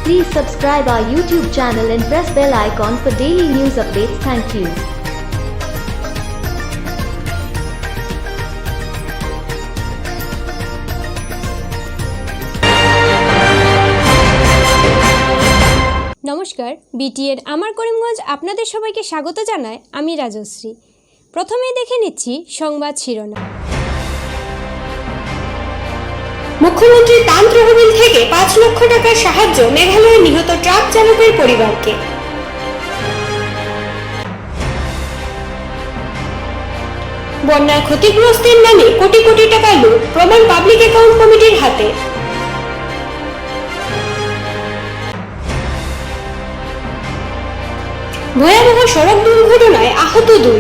Please subscribe our YouTube channel and press bell icon for daily news updates. Thank you. নমস্কার, বিটিএর আমার করিমগঞ্জ আপনাদের সবাইকে স্বাগত জানায়। আমি রাজশ্রী। প্রথমেই দেখে নিচ্ছি সংবাদ শিরোনাম। মুখ্যমন্ত্রী ত্রাণ তহবিল থেকে ৫ লক্ষ টাকার সাহায্য মেঘালয়ের নিহত ট্রাক চালকের পরিবারকে। বন্যায় ক্ষতিগ্রস্তের নামে কোটি কোটি টাকা লুট, প্রমাণ পাবলিক অ্যাকাউন্ট কমিটির হাতে। ভয়াবহ সড়ক দুর্ঘটনায় আহত 2।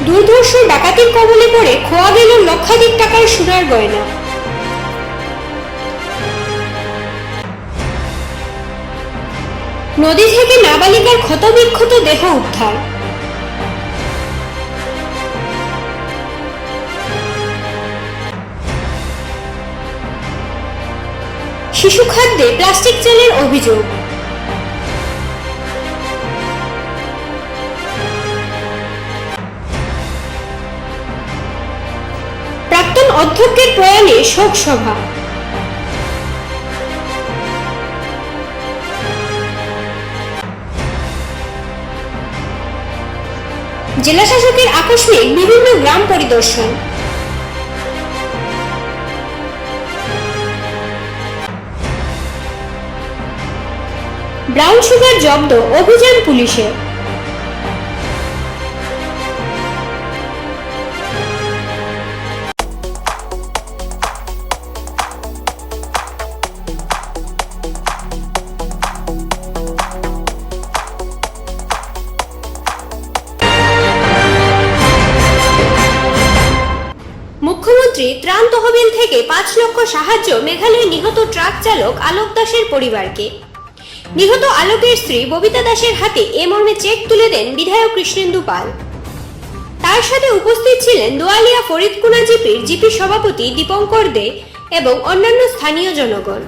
দুর্ধর্ষ ডাকাতির কবলে পড়ে খোয়া গেল লক্ষাধিক টাকার সোনার গয়না। নদী থেকে নাবালিকার ক্ষতবিক্ষত দেহ উদ্ধার। শিশু খাদ্যে প্লাস্টিক তেলের অভিযোগ। প্রাক্তন অধ্যক্ষের প্রয়াণে শোক সভা। জেলা শাসকের আকস্মিক বিভিন্ন গ্রাম পরিদর্শন। ব্রাউন সুগার জব্দ, অভিযান পুলিশের। মুখ্যমন্ত্রী ত্রাণ তহবিল থেকে ৫ লক্ষ সাহায্য মেঘালয়ের নিহত ট্রাক চালক আলোক দাসের পরিবারকে। নিহত আলোকের স্ত্রী ববিতা দাসের হাতে এ মর্মে চেক তুলে দেন বিধায়ক কৃষ্ণেন্দু পাল। তার সাথে উপস্থিত ছিলেন দোয়ালিয়া ফরিদকুনা জিপি সভাপতি দীপঙ্কর দে এবং অন্যান্য স্থানীয় জনগণ।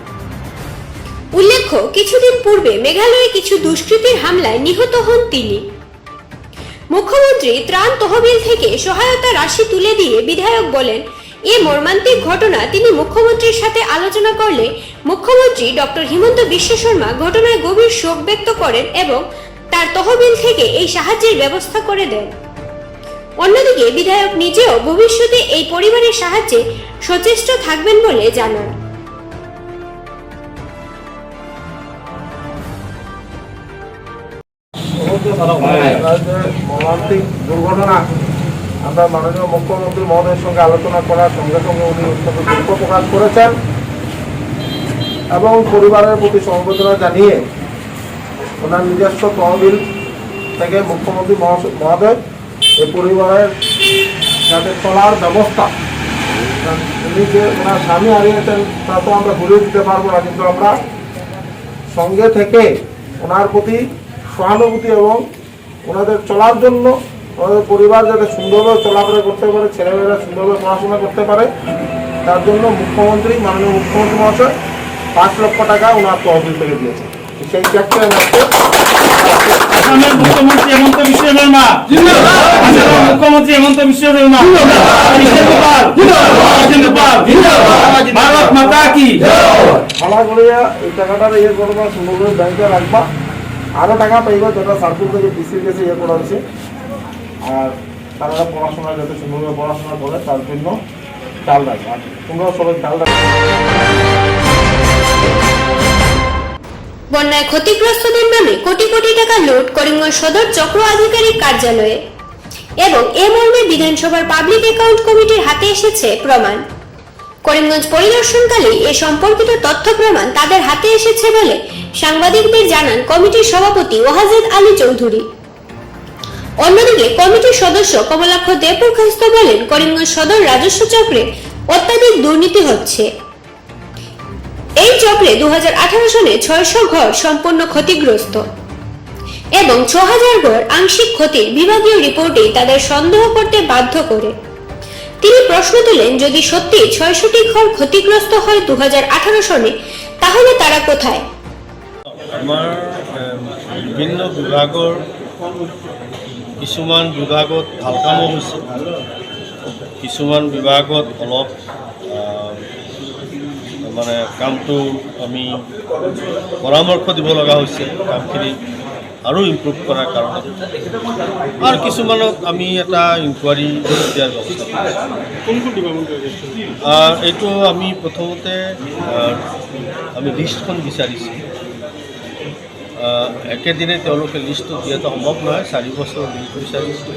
উল্লেখ্য, কিছুদিন পূর্বে মেঘালয়ে কিছু দুষ্কৃতীর হামলায় নিহত হন তিনি। মুখ্যমন্ত্রী ত্রাণ তহবিল থেকে সহায়তা রাশি তুলে দিয়ে বিধায়ক বলেন, এ মর্মান্তিক ঘটনা তিনি মুখ্যমন্ত্রীর সাথে আলোচনা করলে মুখ্যমন্ত্রী ডক্টর হিমন্ত বিশ্ব শর্মা ঘটনায় গভীর শোক ব্যক্ত করেন এবং তার তহবিল থেকে এই সাহায্যের ব্যবস্থা করে দেন। অন্যদিকে বিধায়ক নিজেও ভবিষ্যতে এই পরিবারের সাহায্যে সচেষ্ট থাকবেন বলে জানান। মর্মান্তিক দুর্ঘটনা আমরা মাননীয় মুখ্যমন্ত্রী মহোদয়ের সঙ্গে আলোচনা করার সঙ্গে সঙ্গে উনি অত্যন্ত দুঃখ প্রকাশ করেছেন এবং পরিবারের প্রতি সমবেদনা জানিয়ে ওনার নিজস্ব তহবিল থেকে মুখ্যমন্ত্রী মহোদয় এই পরিবারের যাতে চলার ব্যবস্থা, উনি যে ওনার স্বামী হারিয়েছেন তা তো আমরা ভুলে দিতে পারবো না, কিন্তু আমরা সঙ্গে থেকে ওনার প্রতি সহানুভূতি এবং ওনাদের চলার জন্য ওনাদের পরিবার যাতে সুন্দরভাবে চলাফেরা করতে পারে, ছেলেমেয়েরা সুন্দরভাবে পড়াশোনা করতে পারে, তার জন্য মাননীয় মুখ্যমন্ত্রী মহাশয় ৫ লক্ষ টাকা ওনার তহবিল থেকে দিয়েছে। সেই চেকটা আসামের মুখ্যমন্ত্রী হেমন্ত বিশ্ব শর্মা জিন্দাবাদ, মুখ্যমন্ত্রী হেমন্ত বিশ্ব শর্মা জিন্দাবাদ, ভারত মাতা কি জয়। ভালো করিয়া এই টাকাটার ইয়ে করবা, সুন্দরভাবে ব্যাংকে রাখবা, আরো টাকা পাইবা যেটা সার্কুল থেকে ডিসির কাছে ইয়ে করা হয়েছে, আর তারা পড়াশোনা যাতে সুন্দরভাবে পড়াশোনা করে তার জন্য চাল রাখবে। আর তোমরা সবাই চাল রাখবে। বন্যায় ক্ষতিগ্রস্তদের নামে কোটি কোটি টাকা লুট করিমগঞ্জ সদর চক্র আধিকারিক কার্যালয়ে এবং এ মর্মে বিধানসভার পাবলিক অ্যাকাউন্ট কমিটির হাতে এসেছে প্রমাণ। করিমগঞ্জ পরিদর্শনকালে এ সম্পর্কিত তথ্য প্রমাণ তাদের হাতে এসেছে বলে সাংবাদিকদের জানান কমিটির সভাপতি ওয়াজেদ আলী চৌধুরী। অন্যদিকে কমিটির সদস্য কমলাক্ষ দেবপুরখাস্ত বলেন, করিমগঞ্জ সদর রাজস্ব চক্রে অত্যাধিক দুর্নীতি হচ্ছে। এই চক্রে 2018 সনে 600 ঘর সম্পূর্ণ ক্ষতিগ্রস্ত। এবং ৬,০০০ গড় আংশিক ক্ষতির বিভাগীয় রিপোর্টে তাদের সন্দেহ করতে বাধ্য করে। তিনি প্রশ্ন তোলেন, যদি সত্যি ৬০০টি ঘর ক্ষতিগ্রস্ত হয় ২০১৮ সনে, তাহলে তারা কোথায়? আমাৰ বিভিন্ন বিভাগৰ কিছুমান বিভাগত ভাল কামো হৈছে, কিছুমান বিভাগত অলপ মানে কামটো আমি পৰামৰ্শ দিব লগা হৈছে কামখিনি আৰু ইম্প্ৰুভ কৰাৰ কাৰণে, আৰু কিছুমানত আমি এটা ইনকুৱাৰী দিয়াৰ ব্যৱস্থা কৰিছোঁ। এইটো আমি প্ৰথমতে আমি লিষ্টখন বিচাৰিছোঁ। একেদিনে তেওঁলোকে লিষ্টটো দিয়াটো সম্ভৱ নহয়, 4 বছৰ লিষ্ট বিচাৰিছোঁ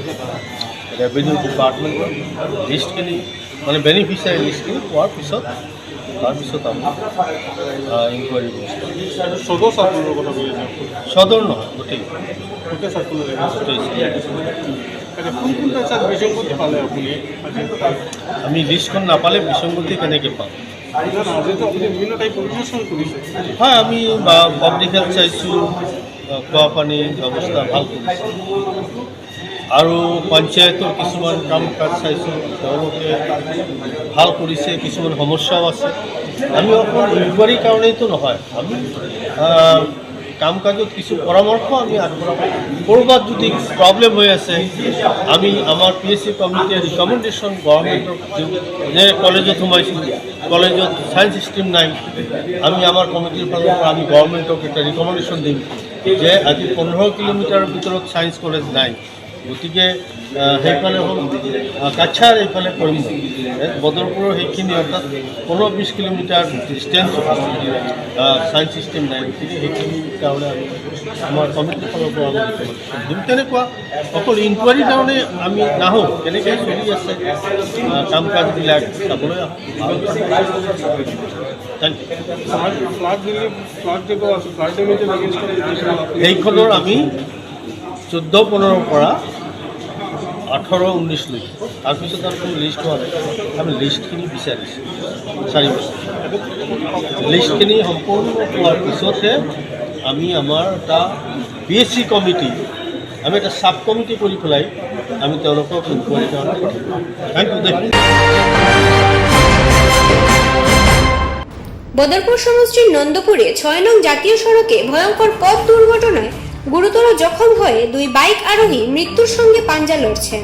ৰেভিনিউ ডিপাৰ্টমেণ্টৰ লিষ্টখিনি, মানে বেনিফিচিয়াৰী লিষ্টখিনি পোৱাৰ পিছত তাৰপিছত আমি ইনকুৱাৰী কৰিছোঁ। সদৰ নহয়, গোটেই আমি লিষ্টখন নাপালে বিসংগতি কেনেকৈ পাম? হয়, আমি পাব্লিক হেল্থ চাইছোঁ, খোৱা পানীৰ ব্যৱস্থা ভাল কৰিছোঁ, আৰু পঞ্চায়তৰ কিছুমান কাম কাজ চাইছোঁ, তেওঁলোকে ভাল কৰিছে, কিছুমান সমস্যাও আছে। আমি অকল ইনকুৱাৰীৰ কাৰণেইতো নহয়, আমি কাম কাজত কিছু পৰামৰ্শ আমি আগবঢ়াব। ক'ৰবাত যদি প্ৰব্লেম হৈ আছে, আমি আমাৰ PSC কমিটিয়ে ৰিকমেণ্ডেশ্যন গভৰ্ণমেণ্টক দিওঁ যে কলেজত সোমাইছোঁ, কলেজত ছায়েন্স ষ্ট্ৰীম নাই, আমি আমাৰ কমিটিৰ ফালৰ পৰা আমি গভৰ্ণমেণ্টক এটা ৰিকমেণ্ডেশ্যন দিম যে আজি 15 কিলোমিটাৰৰ ভিতৰত ছায়েন্স কলেজ নাই, গতিকে সেইফালে হ'ল কাছাৰ, এইফালে কৰিম বদৰপুৰৰ সেইখিনি অৰ্থাৎ 15-20 কিলোমিটাৰ ডিষ্টেঞ্চ ছায়েন্স ছিষ্টেম নাই, গতিকে সেইখিনিৰ কাৰণে আমি আমাৰ কমিটিৰ ফালৰ পৰা আমি দিম। তেনেকুৱা অকল ইনকুৱাৰীৰ কাৰণে আমি নাহোঁ, কেনেকৈ চলি আছে কাম কাজবিলাক চাবলৈ আহোঁ। সেইখনৰ আমি 14-15 পৰা 18-19 লৈকে, তাৰপিছত আৰু কোনো লিষ্ট হোৱা নাই, আমি লিষ্টখিনি বিচাৰিছোঁ 4 বছৰ। লিষ্টখিনি সম্পূৰ্ণ হোৱাৰ পিছতহে আমি আমাৰ এটা PSC কমিটি, আমি এটা ছাব কমিটি কৰি পেলাই আমি তেওঁলোকক ইনকুৱাৰীৰ কাৰণে থেংক ইউ। বদরপুর সমষ্টির নন্দপুরে ৬ নং জাতীয় সড়কে ভয়ঙ্কর পথ দুর্ঘটনায় গুরুতর জখম হয়ে 2 বাইক আরোহী মৃত্যুর সঙ্গে পাঞ্জা লড়ছেন।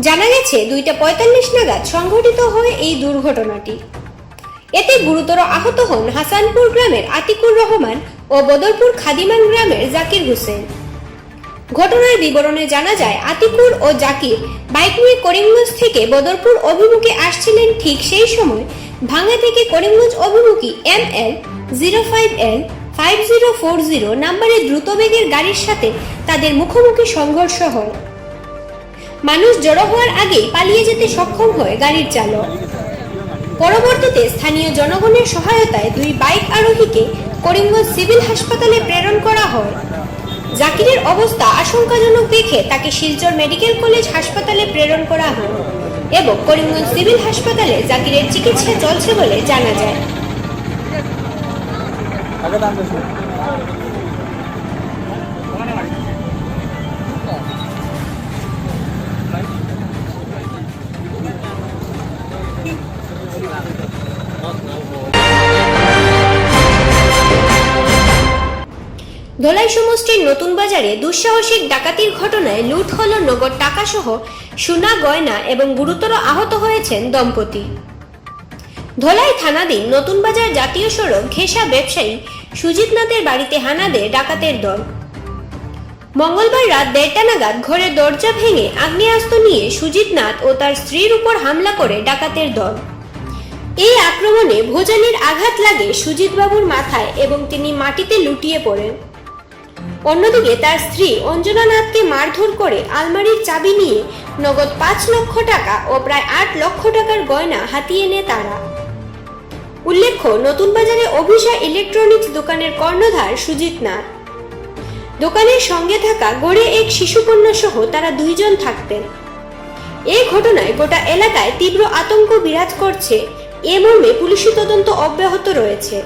জানা গেছে 2:45 নাগাদ সংঘটিত হয় এই দুর্ঘটনাটি। এতে গুরুতর আহত হন হাসানপুর গ্রামের আতিকুর রহমান ও বদরপুর খাদিমান গ্রামের জাকির হোসেন। ঘটনার বিবরণে জানা যায়, আতিকুর ও জাকির বাইক নিয়ে করিমগঞ্জ থেকে বদরপুর অভিমুখে আসছিলেন। ঠিক সেই সময় ভাঙ্গা থেকে করিমগঞ্জ অভিমুখী ML 05L 5040 নম্বরের দ্রুতবেগের গাড়ির সাথে তাদের মুখোমুখি সংঘর্ষ হয়। মানুষ জড়ো হওয়ার আগেই পালিয়ে যেতে সক্ষম হয় গাড়ির চালক। পরবর্তীতে স্থানীয় জনগণের সহায়তায় 2 বাইক আরোহীকে করিমগঞ্জ সিভিল হাসপাতালে প্রেরণ করা হয়। জাকিরের অবস্থা আশঙ্কাজনক দেখে তাকে শিলচর মেডিকেল কলেজ হাসপাতালে প্রেরণ করা হয় এবং করিমগঞ্জ সিভিল হাসপাতালে জাকিরের চিকিৎসা চলছে বলে জানা যায়। ধলাই সমষ্টির নতুন বাজারে দুঃসাহসিক ডাকাতির ঘটনায় লুট হল নগদ টাকা সহ সোনা গয়না এবং গুরুতর আহত হয়েছেন দম্পতি। ধলাই থানাধীন নতুন বাজার জাতীয় সড়ক ঘেঁষা ব্যবসায়ী সুজিত নাথের বাড়িতে হানা দেয় ডাকাতের দল। মঙ্গলবার রাত 1:30 নাগাদ ঘরের দরজা ভেঙে আগ্নেয়াস্ত্র নিয়ে সুজিত নাথ ও তার স্ত্রীর উপর হামলা করে ডাকাতের দল। এই আক্রমণে ভোজালির আঘাত লাগে সুজিত বাবুর মাথায় এবং তিনি মাটিতে লুটিয়ে পড়েন। অন্যদিকে তার স্ত্রী অঞ্জনা নাথকে মারধর করে আলমারির চাবি নিয়ে নগদ 5 লক্ষ টাকা ও প্রায় 8 লক্ষ টাকার গয়না হাতিয়ে নেয় তারা। উল্লেখ্য, নতুন বাজারে অভিষা ইলেকট্রনিক্স দোকানের কর্ণধার সুজিত নাথ। দোকানের সঙ্গে থাকা গড়ে এক শিশুকন্যা সহ তারা 2 জন থাকতেন। এই ঘটনায় গোটা এলাকায় তীব্র আতঙ্ক বিরাজ করছে। এ মর্মে পুলিশি তদন্ত অব্যাহত রয়েছে।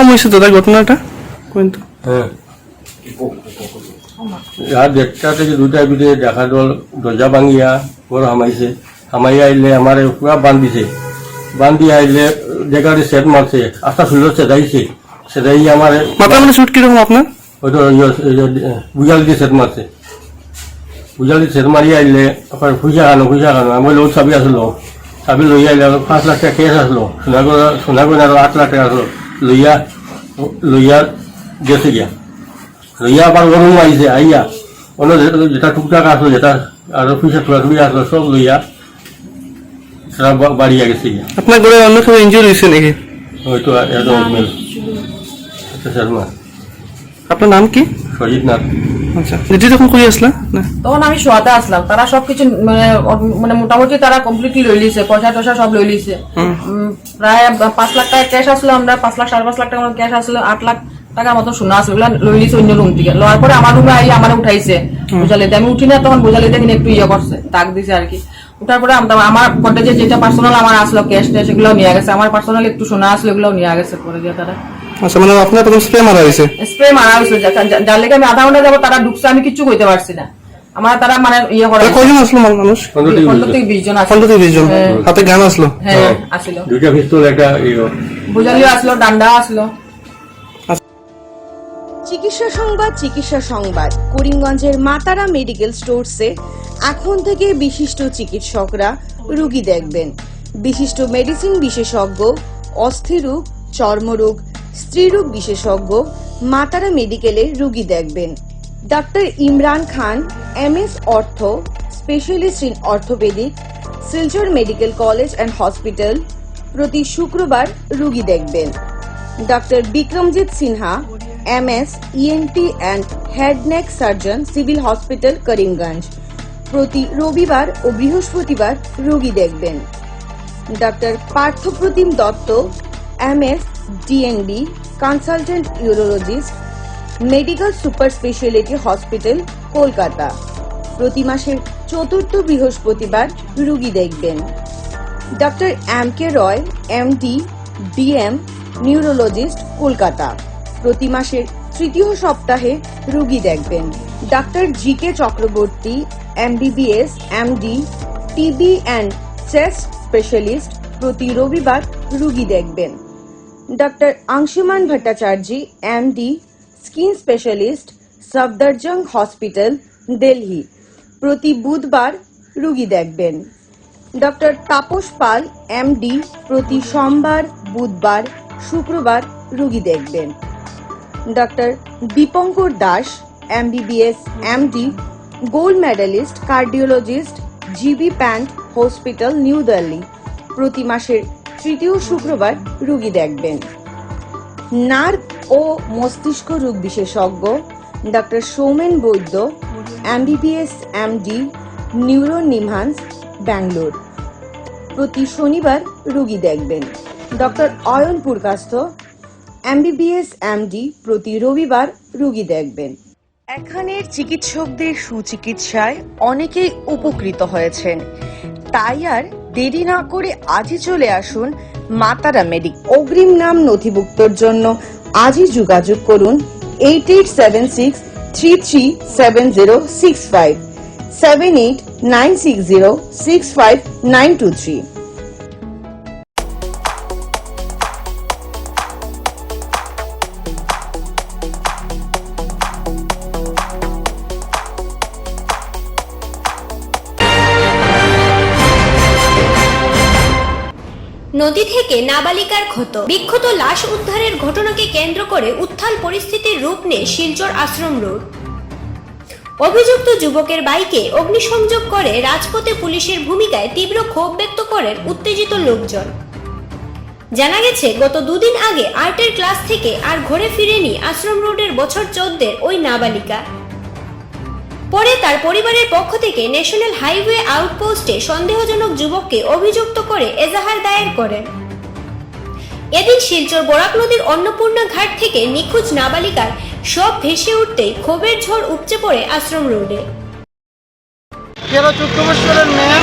কিরকম হয়েছে দাদা ঘটনাটা কিন্তু? হ্যাঁ, আর দেড়টা থেকে দুটার ভিতরে দেখা দল দরজা ভাঙিয়া ঘর হামাইছে, হামাইয়া আইলে আমার পুরা বান্ধি আইলে জায়গাতে সেট মারছে, আস্তা ছিল সেটাই আমার মাথা মানে শুট কিরকম আপনার? হয়তো বুঝাল দিয়ে সেট মারছে, বুঝাল দিয়ে সেট মারি আইলে পয়সা খানো আমি লোক চাবি আসলো, চাবি লই আইলে 5 লাখ টাকা কেস আসলো, সোনাগড় আরো 8 লাখ টাকা আসলো, লইয়া গেছে গিয়া লইয়া আবার গরম আইছে আইয়া অন্য যেটা টুকটাক আসলো, যেটা আরো পয়সা টুকটাক আসলো সব লইয়া সেটা বাড়িয়া গেছে গিয়া। আপনার ঘরে অন্য কেউ ইনজুরি হয়েছে নাকি? হয়তো একদম শর্মা। আপনার নাম কি? সজিত নাথ। আচ্ছা, ডিউটি যখন করে আসলা না? তখন আমি শোয়াতে আসলাম, তারা সবকিছু মানে মোটামুটি তারা কমপ্লিটলি লই লিছে, পয়সা টয়সা সব লই লিছে। প্রায় 5 লাখ টাকা ক্যাশ আসলো, আমরা 5 লাখ 5.5 লাখ টাকা ক্যাশ আসলো, 8 লাখ টাকার মতো সোনা আসলো, ওগুলা লই লিছে অন্য রুম থেকে। লওয়ার পরে আমার রুমে আই আমার উঠাইছে বোঝালিতে, আমি উঠি না তখন বোঝালিতে একটু ইয়ে করছে, তাক দিছে আর কি। উঠার পরে আমার কটেজে যেটা পার্সোনাল আমার আসলো ক্যাশ ট্যাশ এগুলো নিয়ে গেছে, আমার পার্সোনাল একটু সোনা আসলো এগুলো নিয়ে গেছে পরে দিয়ে তারা। আচ্ছা, মানে আপনার তখন স্প্রে মারা হয়েছে? স্প্রে মারা হয়েছে, যার লেগে আমি আধা ঘন্টা যাবো তারা ঢুকছে, আমি কিচ্ছু কইতে পারছি না। আমার তারা মানে ইয়ে করে। কয়জন আসলো মানুষ? 15 থেকে 20 জন আসলো। 15 থেকে 20 জন হাতে গান আসলো? হ্যাঁ আসলো, দুইটা পিস্তল একটা বুঝালিও আসলো, ডান্ডাও আসলো। চিকিৎসা সংবাদ করিমগঞ্জের মাতারা মেডিকেল স্টোরসে এখন থেকে বিশিষ্ট চিকিৎসকরা রোগী দেখবেন। বিশিষ্ট মেডিসিন বিশেষজ্ঞ, অস্থিরোগ, চর্মরোগ, স্ত্রীরোগ বিশেষজ্ঞ মাতারা মেডিকেলে রোগী দেখবেন। ডাক্তার ইমরান খান, MS অর্থ, specialist in orthopaedic, Silchar medical college and hospital প্রতি শুক্রবার রোগী দেখবেন। Doctor Bikramjit Sinha, MS ENT and head neck surgeon, civil hospital Karimganj প্রতি রবিবার ও বৃহস্পতিবার রোগী দেখবেন। Doctor Parthapratim Dutta, MS DNB consultant urologist, medical super speciality hospital Kolkata প্রতি মাসের চতুর্থ বৃহস্পতিবার রোগী দেখবেন। ডাক্তার MK রয়, MD DM নিউরোলজিস্ট কলকাতা প্রতি মাসের তৃতীয় সপ্তাহে রোগী দেখবেন। ডাক্তার GK চক্রবর্তী, MBBS MD TB and chest specialist প্রতি রবিবার রোগী দেখবেন। Doctor Anshuman Bhattacharya, MD skin specialist, Safdarjung hospital Delhi প্রতি বুধবার রোগী দেখবেন। ডক্টর তাপস পাল, MD প্রতি সোমবার, বুধবার, শুক্রবার রোগী দেখবেন। Doctor Dipankar Das, MBBS MD gold medallist cardiologist, GB pant hospital new Delhi প্রতি মাসের তৃতীয় শুক্রবার রোগী দেখবেন। নার্ভ ও মস্তিষ্ক রোগ বিশেষজ্ঞ ডক্টর সৌমেন বৈদ্য, MBBS MD neuro NIMHANS Bangalore প্রতি শনিবার রোগী দেখবেন। Doctor Ayan Purkayastha, MBBS MD প্রতি রবিবার রোগী দেখবেন। এখানের চিকিৎসকদের সুচিকিৎসায় অনেকেই উপকৃত হয়েছেন, তাই আর দেরি না করে আজই চলে আসুন মাতারা মেডিকেল। অগ্রিম নাম নথিভুক্তর জন্য আজই যোগাযোগ করুন 8876337065 7896065923। নদী থেকে নাবালিকার ক্ষত, বিক্ষত লাশ উদ্ধারের ঘটনাকে কেন্দ্র করে উত্তাল পরিস্থিতির রূপ নেয় শিলচর আশ্রম রোড। অভিযুক্ত যুবকের বাইকে অগ্নিসংযোগ করে রাজপথে পুলিশের ভূমিকায় তীব্র ক্ষোভ ব্যক্ত করেন উত্তেজিত লোকজন। জানা গেছে, গত দুদিন আগে আর্টের ক্লাস থেকে আর ঘরে ফিরেনি আশ্রম রোডের বছর 14 ওই নাবালিকা। পরে তার পরিবারের পক্ষ থেকে ন্যাশনাল হাইওয়ে আউটপোস্টে সন্দেহজনক যুবককে অভিযুক্ত করে এজাহার দায়ের করেন। এদিন শিলচর বরাক নদীর অন্নপূর্ণা ঘাট থেকে নিখোঁজ নাবালিকার সব ভেসে উঠতেই ক্ষোভের ঝড় উপচে পড়ে আশ্রম রোডে। 13-14 বছরের মেয়ে,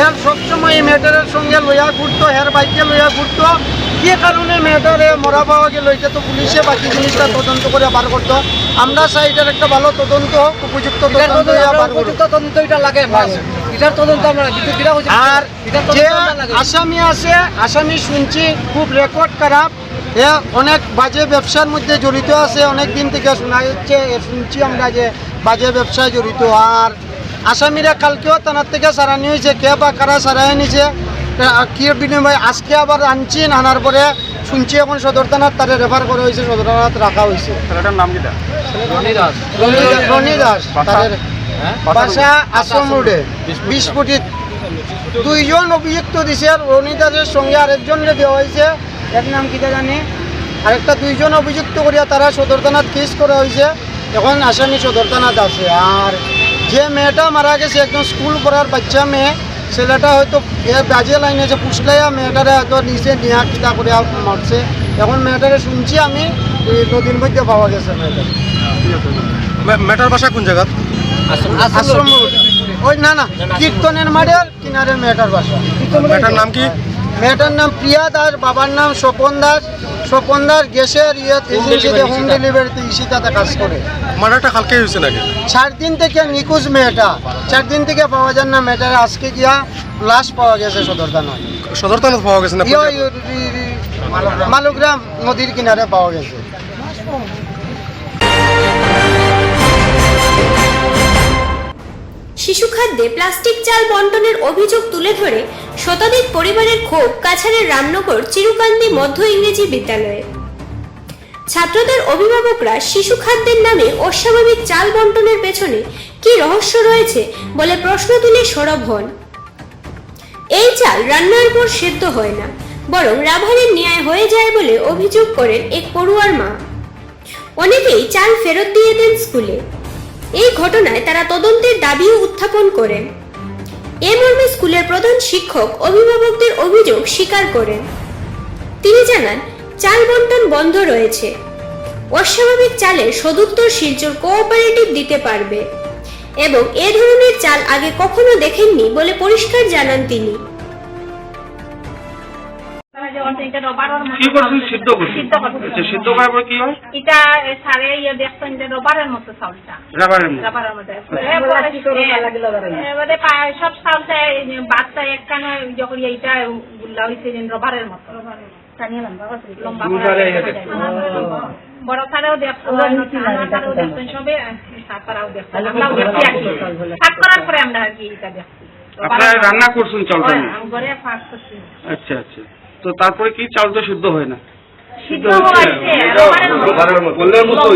এর সবসময় এই মেয়েটার সঙ্গে লইয়া ঘুরতো, হের বাইকে লইয়া ঘুরতো, কি কারণে মেয়েটারে মরা পাওয়া গেল এটা তো পুলিশে বাকি জিনিসটা তদন্ত করে বার করতো। আমরা চাই এটার একটা ভালো তদন্ত হোক, উপযুক্ত তদন্ত হইয়া বার করুক। আর যে আসামি আছে, আসামি শুনছি খুব রেকর্ড খারাপ, এ অনেক বাজে ব্যবসার মধ্যে জড়িত আছে, অনেক দিন থেকে শোনা যাচ্ছে, শুনছি আমরা যে বাজে ব্যবসায় জড়িত। আর আসামিরা কালকেও থানার থেকে সারানি হয়েছে, কে বা কারা সারাই নিছে কি বিনিময় আজকে আবার আনছি, আনার পরে শুনছি এখন সদর থানার তারে রেফার করা হয়েছে, সদর থানাত রাখা হয়েছে। ছেলেটার নাম কি? রনি দাস, তাদের বাসা আশ্রম রোডে 20 কোটি। 2 জন অভিযুক্ত দিছে, রনি দাসের সঙ্গে আরেকজনকে দেওয়া হয়েছে, এক নাম কিটা জানি, আরেকটা 2 জন অভিযুক্ত করিয়া তারা সদর থানাত কেস করা হয়েছে, এখন আসামি সদর থানাত আছে। আর যে মেয়েটা মারা গেছে একদম স্কুল পড়ার বাচ্চা মেয়ে, ছেলেটা হয়তো বাজে লাইনে যে পুষলাইয়া মেয়েটারে হয়তো নিচে নিয়া কিতা করে মারছে। এখন মেয়েটারে শুনছি আমি নদীর মধ্যে পাওয়া গেছে মেয়েটা। মেটার বাসা কোন জায়গা? আশ্রম রোড, ওই না কীর্তনের মাঠের কিনারে মেয়েটার বাসা। মেটার নাম কি? মেয়েটার নাম প্রিয়া দাস, বাবার নাম স্বপন দাস। স্বপন দাস গ্যাসের এজেন্সিতে হোম ডেলিভারিতে ইসিতাতে কাজ করে। মার্ডারটা কালকে হয়েছে নাকি? 4 দিন থেকে নিখোঁজ মেয়েটা, 4 দিন থেকে পাওয়া যায় না মেয়েটার। আজকে গিয়া লাশ পাওয়া গেছে সদর থানায়। সদর থানাত পাওয়া গেছে না? মালুগ্রাম নদীর কিনারে পাওয়া গেছে। শিশু খাদ্যে প্লাস্টিক চাল বন্টনের অভিযোগ তুলে ধরে শতাধিক পরিবারের ক্ষোভ কাছাড়ের রামনগর চিরুকান্দি মধ্য ইংরেজি বিদ্যালয়ে। ছাত্রদের অভিভাবকরা শিশু খাদ্যের নামে অস্বাভাবিক চাল বন্টনের পেছনে কি রহস্য রয়েছে বলে প্রশ্ন তুলে সরব হন। এই চাল রান্নার পর সেদ্ধ হয় না, বরং রাভারের ন্যায় হয়ে যায় বলে অভিযোগ করেন এক পড়ুয়ার মা। অনেকেই চাল ফেরত দিয়ে দেন স্কুলে। এই ঘটনায় তারা তদন্তের দাবিও উত্থাপন করেন। এ মর্মে স্কুলের প্রধান শিক্ষক অভিভাবকদের অভিযোগ স্বীকার করেন। তিনি জানান, চাল বন্টন বন্ধ রয়েছে। অস্বাভাবিক চালের সদুত্তর শিলচর কোঅপারেটিভ দিতে পারবে এবং এ ধরনের চাল আগে কখনো দেখেননি বলে পরিষ্কার জানান তিনি। কি করছেন? সিদ্ধ করছেন? আচ্ছা, সিদ্ধ করার পর কি হয়? এটা সারে দেখছেন যে রবারের মতো চাউলটা, রাবারের মতো। রবারের মধ্যে এবারে সব চাউলটা বাচ্চা একখানে যখন এইটা গুল্লা হয়েছে যে রবারের মতো লম্বা বড় সারেও দেখছেন, সবে সারাও দেখছেন, আমরাও দেখছি আর কি। সাত করার পরে আমরা আর কি এটা দেখছি। আপনারা রান্না করছেন চালটা? ঘরে ফাঁক করছি। আচ্ছা আচ্ছা, তো তারপরে কি চালটা শুদ্ধ হয় না? সিদ্ধ হয়েছে রবারের মতো, বলার মতো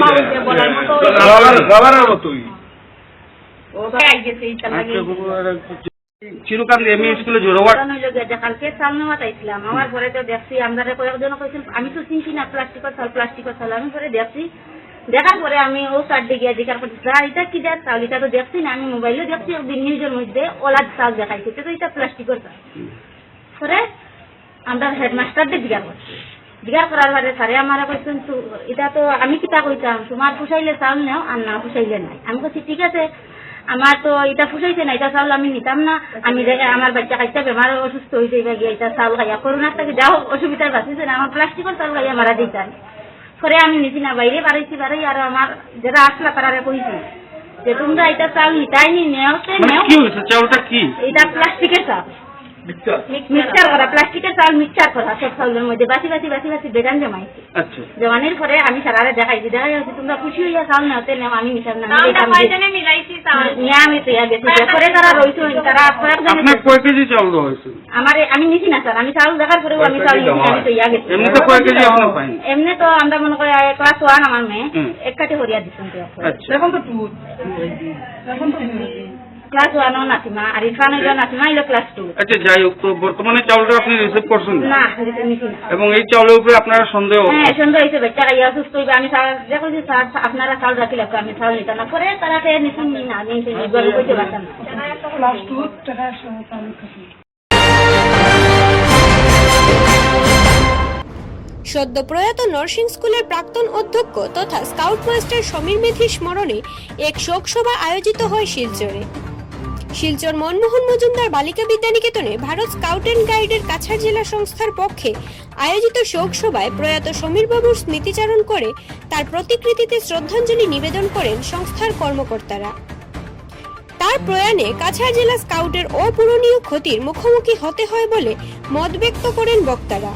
রাবারের মতোই। ওটাই গেছে এই চাল লাগে। চিরকান্দি এমই স্কুলে জোরবার কালকে চাল নেওয়া চাইছিলাম, আমার ঘরে তো দেখছি আমরা কয়েকজন কইছেন, আমি তো চিনছি না প্লাস্টিকের চাল, আমি ঘরে দেখছি। দেখার পরে আমি ও সাইডে গিয়ে জিজ্ঞাসা করছি, এটা কি দেখ চাল? এটা তো দেখছি না, আমি মোবাইলে দেখছি একদিন নিউজের মধ্যে ওলার চাল দেখাইছে, তো এটা প্লাস্টিকের চাল। পরে আমরা হেডমাস্টারদের জিজ্ঞাসা করছি, জিজ্ঞাসা করার পরে স্যারে আমার কইছেন, এটা তো আমি কিতা কইতাম, তোমার ফুসাইলে চাল নেও আর না ফুসাইলে নাই। আমি বলছি ঠিক আছে, আমার তো এটা ফুসাইছে না, এটা চাউল আমি নিতাম না, আমি আমার বাচ্চা খাইতে বেমার অসুস্থ হয়ে যাইবা গিয়ে এটা চাউল খাইয়া করোনার থেকে যাও অসুবিধার বাঁচিছে না, আমার প্লাস্টিকের চাউল খাইয়া মারা দিতাম। পরে আমি নিছি না, বাইরে বাড়াইছি আর আমার যারা আসলা তারা কইছি যে তোমরা এটা চাউল নিতাই নি, নেওতে নেও। কি হয়েছে? চাউলটা কি? এটা প্লাস্টিকের চাউল, মিক্সচার করা, প্লাস্টিকের চাউল মিক্সচার করা, সব চাউলের মধ্যে বাসি বাসি বাসি বাসি বেগান জমাইছি। আচ্ছা, জমানোর পরে আমি সারারে দেখাইছি, তোমরা খুশি হইয়া চাউল নেওতে নেও, আমি নিতাম না, আমি তো ইয়া গেছি। পরে তারা রয়েছে, তারা আপনার কয় কেজি চাউল হয়েছে? আমার আমি নিছি না স্যার, আমি চাউল দেখার পরেও আমি চাউল নিছি, আমি তো ইয়া গেছি। এমনি তো কয় কেজি আপনার পাইনি? এমনি তো আমরা মনে করি ক্লাস 1 আমার মেয়ে এক কাঠি হরিয়া দিচ্ছেন তো। আচ্ছা, এখন তো ক্লাস 1 নাতিমা, আর ইরফান নাতিমা এলো ক্লাস 2। আচ্ছা, যাই হোক, তো বর্তমানে চাউলটা আপনি রিসিভ করছেন না? নিছি না। এবং এই চাউলের উপরে আপনারা সন্দেহ? হ্যাঁ, সন্দেহ হয়েছে, বাচ্চা খাইয়া অসুস্থ হইবে। আমি দেখো যে স্যার আপনারা চাউল রাখি লাগবে, আমি চাউল নিতাম না। পরে তারা নিছেন না, নিতে কইতে পারতাম না। সদ্য প্রয়াত নরসিং স্কুলের প্রাক্তন অধ্যক্ষ তথা স্কাউট মাস্টার সমীর মেধির স্মরণে এক শোকসভা আয়োজিত হয় শিলচরে। শিলচর মনমোহন মজুমদার বালিকা বিদ্যানিকেতনে ভারত স্কাউট অ্যান্ড গাইডের কাছাড় জেলা সংস্থার পক্ষে আয়োজিত শোক সভায় প্রয়াত সমীর বাবুর স্মৃতিচারণ করে তার প্রতিকৃতিতে শ্রদ্ধাঞ্জলি নিবেদন করেন সংস্থার কর্মকর্তারা। তার প্রয়াণে কাছাড় জেলা স্কাউটের অপূরণীয় ক্ষতির মুখোমুখি হতে হয় বলে মত ব্যক্ত করেন বক্তারা।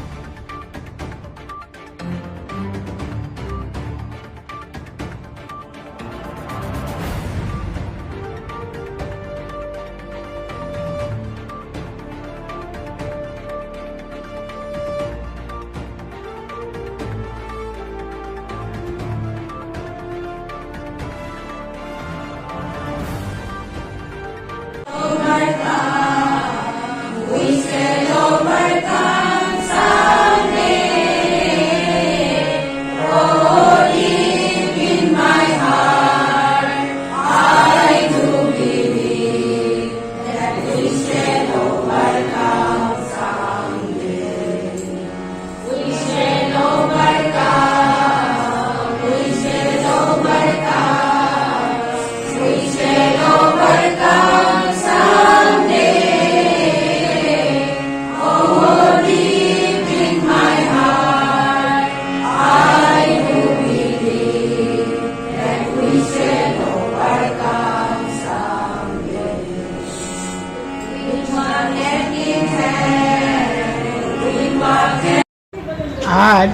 आज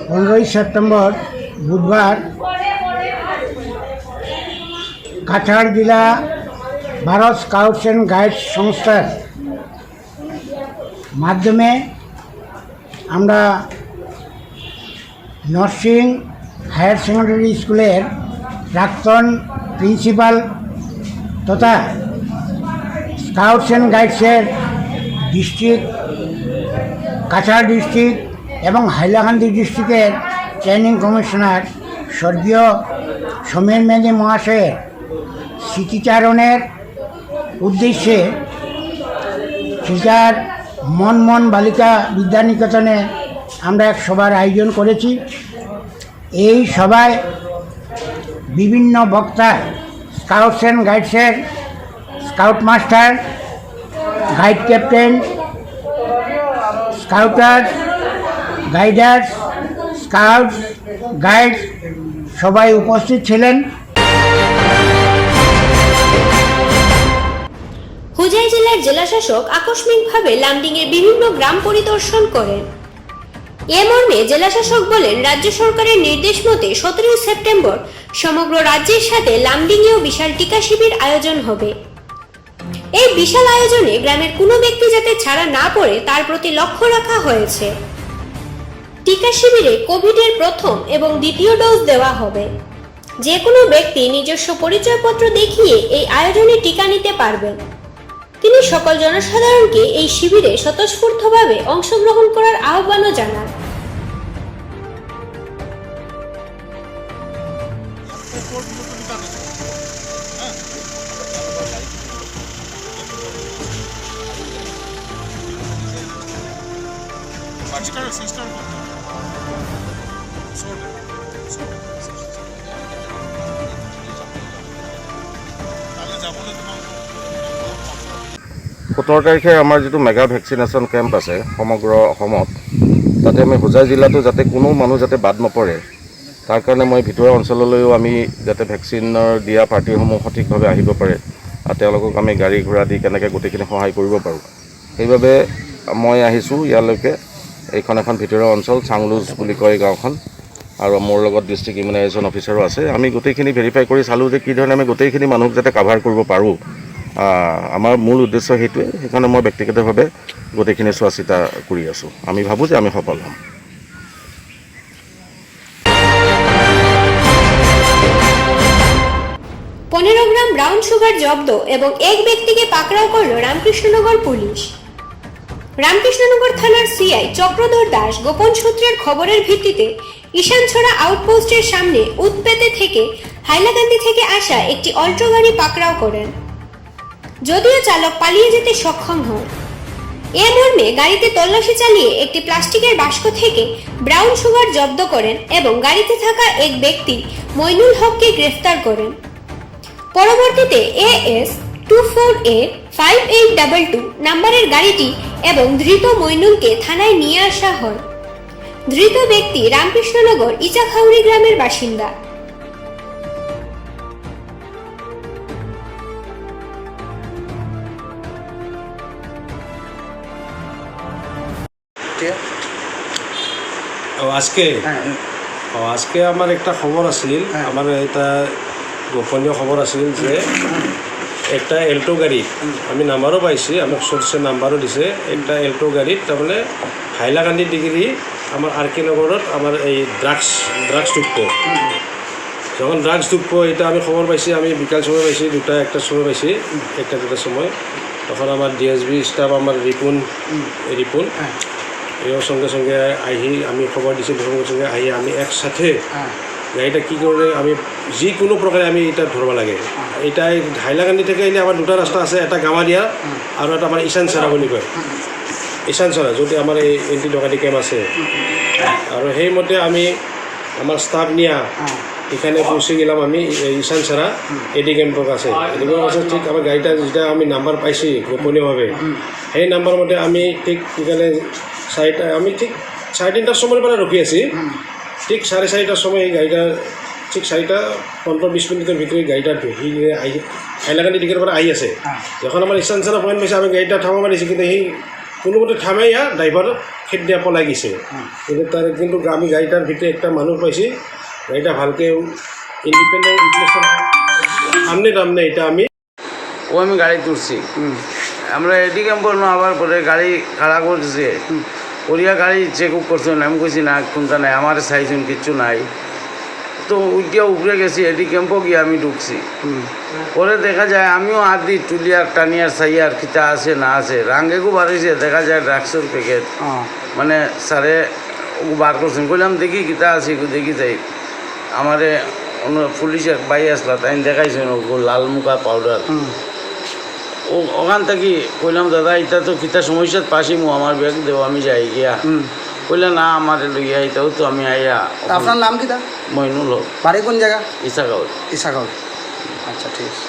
15 सेप्टेम्बर बुधवार काछाड़ जिला भारत स्काउट्स एंड गाइड्स संस्थार माध्यमे आमरा नर्सिंग हायर सेकेंडारि स्कूलेर प्राक्तन प्रिंसिपल तथा स्काउट्स एंड गाइड्सर डिस्ट्रिक्ट काछाड़ डिस्ट्रिक्ट एवं हाइलाकांदी डिस्ट्रिक्टर ट्रेनिंग कमिशनार स्वर्गीय समीर मेदी महाशय स्मृतिचारणेर उद्देश्ये शिलचर मनमोहन बालिका विद्यानिकेतने आमरा एक सभार आयोजन करेছি। এই সভায় বিভিন্ন বক্তা স্কাউটস एंड गाइड्सर स्काउट मास्टर गाइड कैप्टेन स्काउटार्स गाइडार्स स्काउट्स गाइड्स सबाई उपस्थित छिलेन। হুজাই জেলার জেলাশাসক আকস্মিকভাবে লামডিংয়ের বিভিন্ন গ্রাম পরিদর্শন করেন। এ মর্মে জেলাশাসক বলেন, রাজ্য সরকারের নির্দেশ মতে 17 সেপ্টেম্বর সমগ্র রাজ্যের সাথে লামডিংয়েও বিশাল টিকা শিবির আয়োজন হবে। এই বিশাল আয়োজনে গ্রামের কোনো ব্যক্তি যাতে ছাড়া না পড়ে তার প্রতি লক্ষ্য রাখা হয়েছে। টিকা শিবিরে কোভিডের প্রথম এবং দ্বিতীয় ডোজ দেওয়া হবে। যে কোনো ব্যক্তি নিজস্ব পরিচয়পত্র দেখিয়ে এই আয়োজনে টিকা নিতে পারবেন। তিনি সকল জনসাধারণকে এই শিবিরে স্বতঃস্ফূর্তভাবে অংশগ্রহণ করার আহ্বানও জানান। সোতৰ তাৰিখে আমাৰ যিটো মেগা ভেকচিনেশ্যন কেম্প আছে সমগ্ৰ অসমত, তাতে আমি হোজাই জিলাটো যাতে কোনো মানুহ যাতে বাদ নপৰে তাৰ কাৰণে মই ভিতৰুৱা অঞ্চললৈও আমি যাতে ভেকচিনৰ দিয়া পাৰ্টিসমূহ সঠিকভাৱে আহিব পাৰে আৰু তেওঁলোকক আমি গাড়ী ঘোঁৰা দি কেনেকৈ গোটেইখিনি সহায় কৰিব পাৰোঁ, সেইবাবে মই আহিছোঁ ইয়ালৈকে। এইখন এখন ভিতৰুৱা অঞ্চল, চাংলুজ বুলি কয় গাঁওখন, আৰু মোৰ লগত ডিষ্ট্ৰিক্ট ইমিউনাইজেশ্যন অফিচাৰো আছে। আমি গোটেইখিনি ভেৰিফাই কৰি চালোঁ যে কি ধৰণে আমি গোটেইখিনি মানুহক যাতে কাভাৰ কৰিব পাৰোঁ। আমাৰ মূল উদ্দেশ্য সেইটোৱে, সেইকাৰণে মই ব্যক্তিগতভাৱে গোটেইখিনি চোৱা চিতা কৰি আছোঁ। আমি ভাবোঁ যে আমি সফল হ'ম। 15 গ্রাম ব্রাউন সুগার জব্দ এবং এক ব্যক্তিকে পাকড়াও করল রামকৃষ্ণনগর পুলিশ। রামকৃষ্ণনগর থানার সিআই চক্রধর দাস গোপন সূত্রের খবরের ভিত্তিতে ঈশানছড়া আউটপোস্টের সামনে উৎপেতে থেকে হাইলাকান্দি থেকে আসা একটি অল্ট্রা গাড়ি পাকড়াও করেন, যদিও চালক পালিয়ে যেতে সক্ষম হয়। এ মর্মে গাড়িতে তল্লাশি চালিয়ে একটি প্লাস্টিকের বাক্স থেকে ব্রাউন সুগার জব্দ করেন এবং গাড়িতে থাকা এক ব্যক্তি মইনুল হককে গ্রেফতার করেন। পরবর্তীতে AS24A5822 নাম্বারের গাড়িটি এবং ধৃত মইনুলকে থানায় নিয়ে আসা হয়। ধৃত ব্যক্তি রামকৃষ্ণনগর ইচাখাউড়ি গ্রামের বাসিন্দা। আজকে আমার একটা খবর আছিল, আমার এটা গোপনীয় খবর আছিল যে একটা এল্টো গাড়ি, আমি নাম্বারও পাইছি, আমার সোর্সের নাম্বারও দিছে, একটা এল্টো গাড়িত তাৰমানে হাইলাকান্দি ডিগ্রি আমার RK নগরত আমার এই ড্রাগস ঢুকব। যখন ড্রাগস ঢুকব এটা আমি খবর পাইছি, আমি বিকাল সময় পাইছি, 2-1টার সময় পাইছি, 1-2টার সময়। তখন আমার DSB স্টাফ আমার রিপুন এর সঙ্গে সঙ্গে আহি আমি খবর দিছি, সঙ্গে সঙ্গে আহি আমি একসাথে গাড়িটা কী করে আমি যিকোনো প্রকারে আমি এটা ধরব লাগে। এটা হাইলাকান্দি থেকে এলে আমার 2টা রাস্তা আছে, এটা গামারিয়া আৰু এটা আমার ঈশানচৰা বুলি কয়, ঈশানচৰা যদি আমার এই এন্টি ডকাইটি কেম্প আছে। আৰু সেইমতে আমি আমার স্টাফ নিয়া এখানে পৌঁছে গেলাম আমি ঈশানচৰা এডি কেম্পত আছে। এডি কেম্প আছে ঠিক আমার গাড়িটা যেটা আমি নাম্বার পাইছি গোপনীয়ভাবে, সেই নাম্বার মতে আমি ঠিক এখানে আমি ঠিক 3:30টার সময় মানে রখি আছি। ঠিক 4:30টার সময় এই গাড়িটা ঠিক 4:15-20 মিনিটের ভিতরে গাড়িটা হাইলাকান্দি দিকের পরে আহি আছে। যখন আমার ঈশানচৰা পয়েন্ট পাইছে আমি গাড়িটা থামাব দিছি, কিন্তু সেই কোনোমতে থামাইয়া ড্রাইভার খেত দিয়া পলাই গেছে। কিন্তু আমি গাড়িটার ভিতরে একটা মানুষ পাইছি, গাড়িটা ভালকে ইন্ডিপেন্ডেন্ট রিপ্লেসমেন্ট সামনে এটা আমি গাড়ি তুলছি। আমরা এডি ক্যাম্পর আবার পরে গাড়ি খাড়া করছে, করিয়া গাড়ি চেক আপ করছেন। আমি কইছি না কোনটা নাই, আমার সাইজুন কিচ্ছু নাই। তো উঠিয়া উপরে গেছি, এডি ক্যাম্পও গিয়ে আমি ঢুকছি। পরে দেখা যায় আমিও হাত দিই তুলিয়ার টানিয়ার সাইয়ার খিতা আছে না আছে, রাঙ্গেকও বাড়িছে, দেখা যায় ড্রাগসের প্যাকেট। মানে স্যারে বার করছেন, কইলাম দেখি কিতা আছে, দেখি যাই। আমারে পুলিশের বাই আসলা, তাই দেখাইছেন লাল মুখা পাউডার। ওখান থেকে কইলাম দাদা এটা তো কিতা সমস্যার পাশি মু, আমার ব্যাগ দেবো, আমি যাই গিয়া। কইলা না আমার লইয়া এটাও তো আমি আইয়া। আপনার নাম কি? মইনুল হক। বাড়ি কোন জায়গা? ইসাগাঁও। আচ্ছা ঠিক আছে।